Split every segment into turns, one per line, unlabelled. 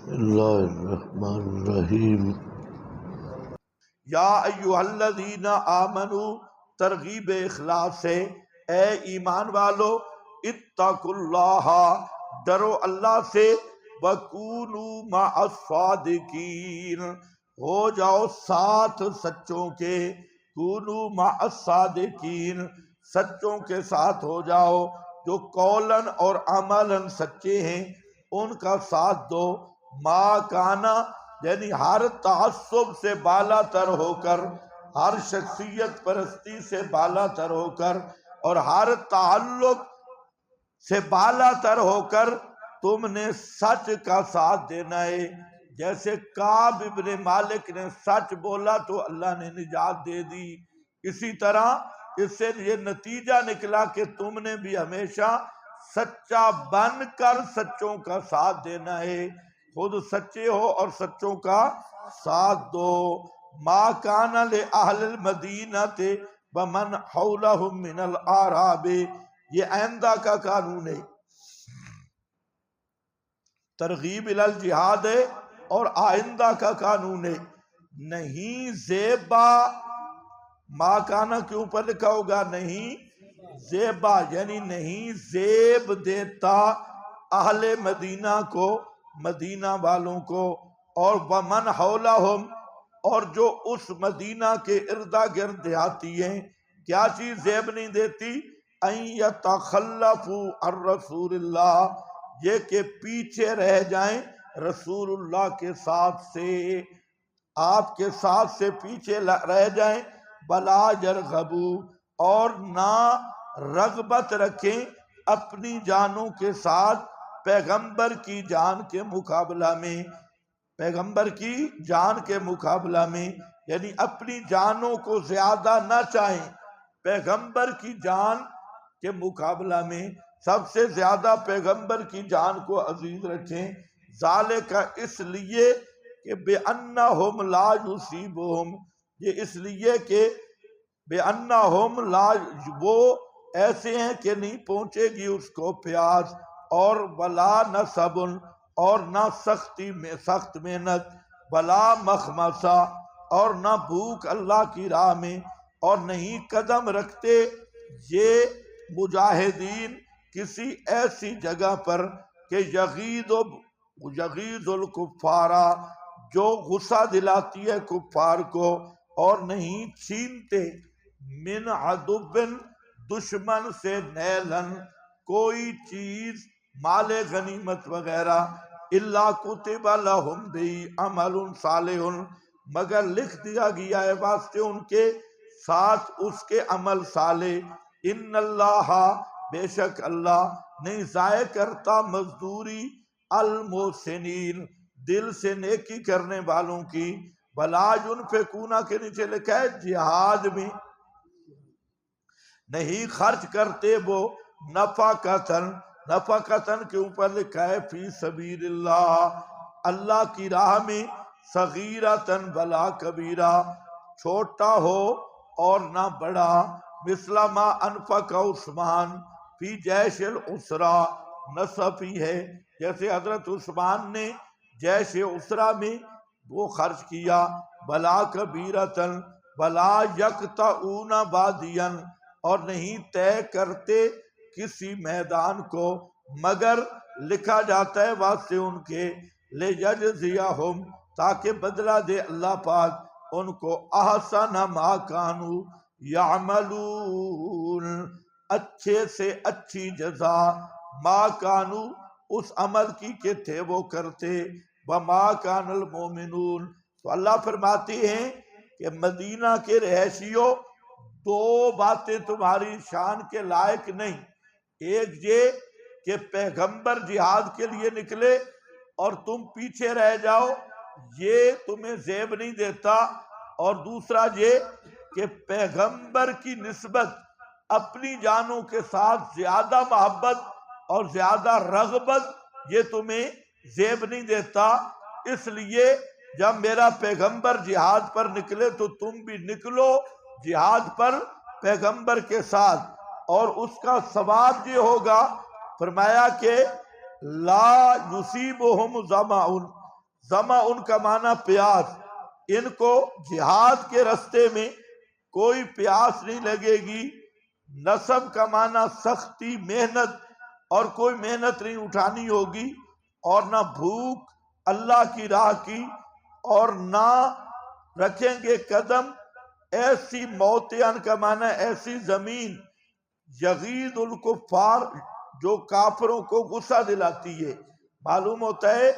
बिस्मिल्लाहिर्रहमानिर्रहीम।
या अय्युहल्लज़ीना आमनू, तरगीब इखलास से, ए ईमान वालो, इत्तकुल्लाह, डरो अल्लाह से, वकूनू मअस्सादिकीन, हो जाओ साथ सच्चों के, कूनू मअस्सादिकीन, सच्चों के साथ हो जाओ, जो कौलन और अमलन सच्चे हैं उनका साथ दो। मा काना यानी हर तासुब से बालातर होकर, हर शख्सियत परस्ती से बालातर होकर और हर ताल्लुक से बालातर होकर तुमने सच का साथ देना है। जैसे काब इब्ने मालिक ने सच बोला तो अल्लाह ने निजात दे दी, इसी तरह इससे ये नतीजा निकला कि तुमने भी हमेशा सच्चा बनकर सच्चों का साथ देना है। खुद सच्चे हो और सच्चों का साथ दो। मा काना ले अहलिल मदीनते व मन हौलहुम मिनल आराबे, ये आइंदा का कानून है। तरगीब इलल जिहाद है और आइंदा का कानून है। नहीं ज़ेबा, माकाना के ऊपर लिखा होगा नहीं ज़ेबा, यानी नहीं ज़ेब देता अहले मदीना को, मदीना वालों को, और वमन हौलहुम, और जो उस मदीना के इर्दा गिर्द देहाती हैं, क्या चीज ज़ेब नहीं देती? यतखल्लफू अन रसूलिल्लाह, ये के पीछे रह जाएं रसूलुल्लाह के साथ से, आपके साथ से पीछे रह जाएं। बला यरगबू, और ना रगबत रखें अपनी जानों के साथ पैगंबर की जान के मुकाबला में, पैगंबर की जान के मुकाबला में, यानी अपनी जानों को ज्यादा ना चाहें, पैगंबर की जान के मुकाबला में सबसे ज्यादा पैगंबर की जान को अजीज रखें। जाले का इसलिए कि बेअन्नहुम ला युसीबुहुम, ये इसलिए कि बेअन्नहुम ला, वो ऐसे हैं कि नहीं पहुंचेगी उसको प्यास, और वला नसबुन, और ना सख्ती में सख्त मेहनत, वला मखमसा, और ना भूख अल्लाह की राह में, और नहीं कदम रखते ये मुजाहिदीन किसी ऐसी जगह पर कि यगीदुल कुफ्फारा, जो गुस्सा दिलाती है कुफ्फार को, और नहीं छीनते मिन अदुबिन, दुश्मन से, नैलन, कोई चीज, माले गनीमत वगैरह, इल्ला कुतिबा लहुम भी अमलुन सालिहुन, मगर लिख दिया गया है वास्ते उनके साथ उसके अमल साले। इन्नल्लाह, बेशक अल्लाह नहीं जाय करता मजदूरी अल मोहसिनीन, दिल से नेकी करने वालों की। बलाज उन पे कूना के नीचे लिखा है जिहाद में नहीं खर्च करते वो, नफाकतन, नफाकतन के ऊपर लिखा है फी सबीलिल्लाह, अल्लाह की राह में, सगीरतन वला कबीरा, छोटा हो और ना बड़ा, मिसलामा अनफक उस्मान फी जैशिल उसरा, नसफी है जैसे हजरत उस्मान ने जैश उसरा में वो खर्च किया। बला कबीरतन बला यकतऊना बादियन, और नहीं तय करते किसी मैदान को, मगर लिखा जाता है वास्ते उनके, ले यजज़ियहुम, ताकि बदला दे अल्लाह पाक उनको, अहसन मा कानू यामलून, अच्छे से अच्छी जजा, मा कानू, उस अमल की के थे वो करते, वमा कानल मोमिनून। तो अल्लाह फरमाती हैं कि मदीना के रहशियों, दो बातें तुम्हारी शान के लायक नहीं, एक ये कि पैगंबर जिहाद के लिए निकले और तुम पीछे रह जाओ, ये तुम्हें ज़ेब नहीं देता, और दूसरा ये कि पैगंबर की निस्बत अपनी जानों के साथ ज्यादा मोहब्बत और ज्यादा रगबत, ये तुम्हें ज़ेब नहीं देता। इसलिए जब मेरा पैगंबर जिहाद पर निकले तो तुम भी निकलो जिहाद पर पैगंबर के साथ, और उसका सवाब ये होगा, फरमाया कि ला युसीबुहुम ज़माउन, जमा उनका माना प्यास, इनको जिहाद के रास्ते में कोई प्यास नहीं लगेगी। नसब का माना सख्ती, मेहनत, और कोई मेहनत नहीं उठानी होगी, और ना भूख अल्लाह की राह की, और ना रखेंगे कदम ऐसी मौतियान का माना ऐसी जमीन, यगीदुल कुफ्फार, जो काफरों को गुस्सा दिलाती है। मालूम होता है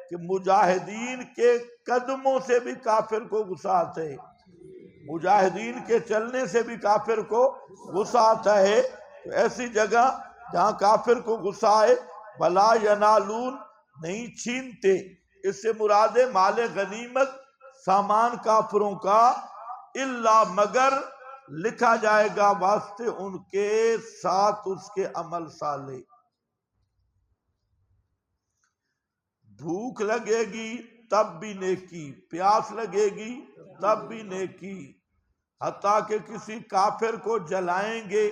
कि मुजाहिदीन के कदमों से भी काफिर को गुस्सा आता है, मुजाहिदीन के चलने से भी काफिर को गुस्सा आता है। तो ऐसी जगह जहां काफिर को गुस्सा आए, भला यनालून, नहीं छीनते, इससे मुरादे माले गनीमत, सामान काफिरों का, इल्ला मगर लिखा जाएगा वास्ते उनके साथ उसके अमल साले। भूख लगेगी तब भी नेकी, प्यास लगेगी तब भी नेकी, हत्ता कि किसी काफिर को जलाएंगे।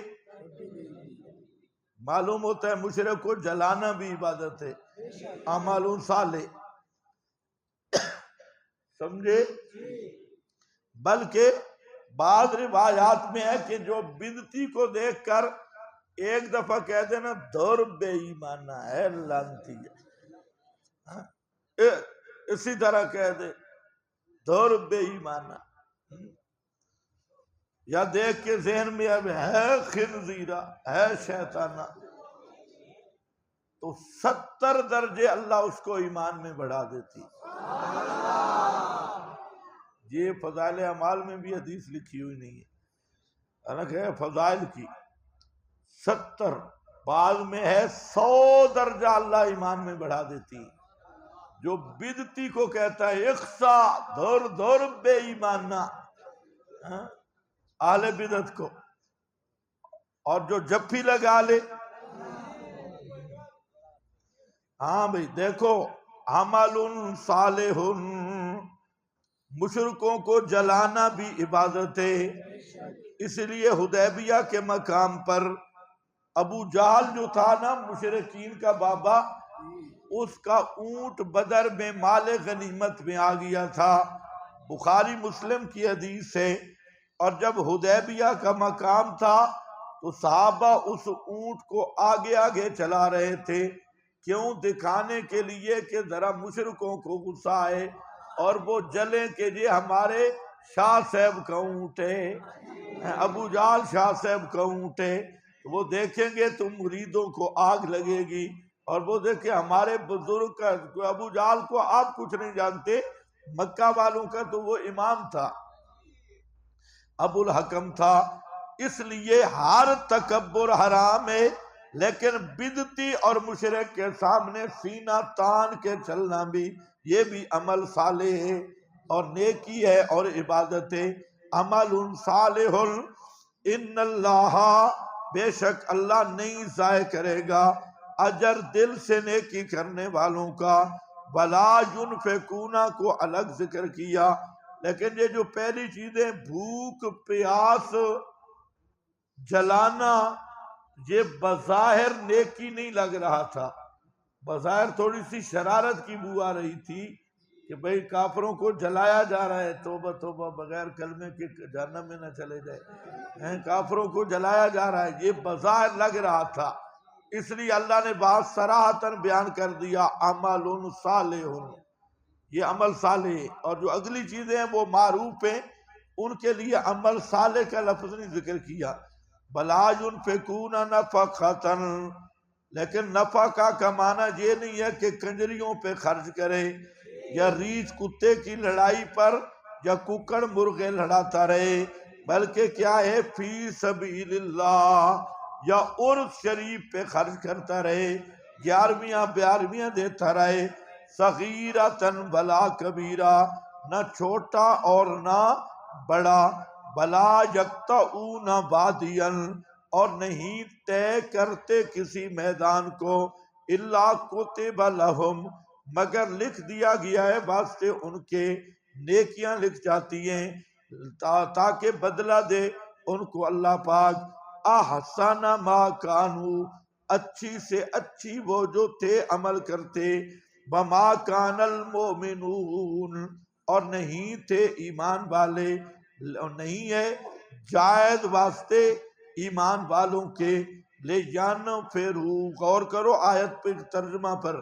मालूम होता है मुशरिक को जलाना भी इबादत है, अमल साले, समझे। बल्कि बाद रिवायात में है कि जो बिदती को देखकर एक दफा कह देना दौर बेईमाना है, लानती है, इसी तरह कह दे दौर बेईमाना, या देख के जहन में अब है खिनजीरा, है शैताना, तो 70 दर्जे अल्लाह उसको ईमान में बढ़ा देती। ये फजाइल अमाल में भी हदीस लिखी हुई नहीं है, अलग है फजाइल की। 70 बाद में है 100 दर्जा अल्लाह ईमान में बढ़ा देती। जो बिदती को कहता है इख्सा दौर दौर बेईमाना, आले बिदत को, और जो जफ्फी लगा ले। हाँ भाई देखो, अमलुन सालिहुन, मुशरिकों को जलाना भी इबादत है। इसलिए हुदैबिया के मकाम पर अबू जहल जो था ना मुशरिकीन का बाबा, उसका ऊंट बदर में माले गनीमत में आ गया था, बुखारी मुस्लिम की हदीस है। और जब हुदैबिया का मकाम था तो सहाबा उस ऊंट को आगे आगे चला रहे थे, क्यों? दिखाने के लिए कि जरा मुशरिकों को गुस्सा आए और वो जले के ये हमारे शाह साहब का ऊंट है, अबू जहल शाह साहब का ऊंट है। तो वो देखेंगे तो मुरीदों को आग लगेगी, और वो देखे हमारे बुजुर्ग का, अबू जहल को आप कुछ नहीं जानते, मक्का वालों का तो वो इमाम था, अबुल हकम था। इसलिए हर तकब्बुर हराम है, लेकिन बिदती और मुशरिक के सामने सीना तान के चलना भी, ये भी अमल साले है और नेकी है और इबादत है। अमलुन सालिहुल इन्नल्लाह, बेशक अल्लाह नहीं जाय करेगा अजर दिल से नेकी करने वालों का। वला युनफिकूना को अलग जिक्र किया, लेकिन ये जो पहली चीजें भूख प्यास जलाना, ये बज़ाहिर नेकी नहीं लग रहा था, बज़ाहिर थोड़ी सी शरारत की बू आ रही थी कि भाई काफरों को जलाया जा रहा है, तौबा तौबा, बगैर कलमे के जहन्नम में न चले जाए, काफरों को जलाया जा रहा है, ये बज़ाहिर लग रहा था। इसलिए अल्लाह ने बात सराहतन बयान कर दिया, अमलुन सालिहुन, ये अमल साले। और जो अगली चीजें हैं वो मारूफ हैं, उनके लिए अमल साले का लफ्ज नहीं जिक्र किया। भला युनफिकूना नफक़तन, लेकिन नफा का कमाना ये नहीं है कि कंजरियों पे खर्च करे, या रीछ कुत्ते की लड़ाई पर या कुकड़ मुर्गे लड़ाता रहे, बल्कि क्या है फी सबीलिल्लाह, या उर्स शरीफ पे खर्च करता रहे, 11वियां 12वियां देता रहे। सगीरतन भला कबीरा, न छोटा और न बड़ा। भला यक्तऊन वादियन, और नहीं तय करते किसी मैदान को, इल्ला कुतिब लहुम, मगर लिख दिया गया है वास्ते उनके, नेकियां लिख जाती हैं ताकि बदला दे उनको अल्लाह पाक। अहसना मा कानू, अच्छी से अच्छी वो जो थे अमल करते, बमा कानल मोमिनून, और नहीं थे ईमान वाले, और नहीं है जायज वास्ते ईमान वालों के, ले जान फेरू, गौर करो आयत पे तर्जमा पर,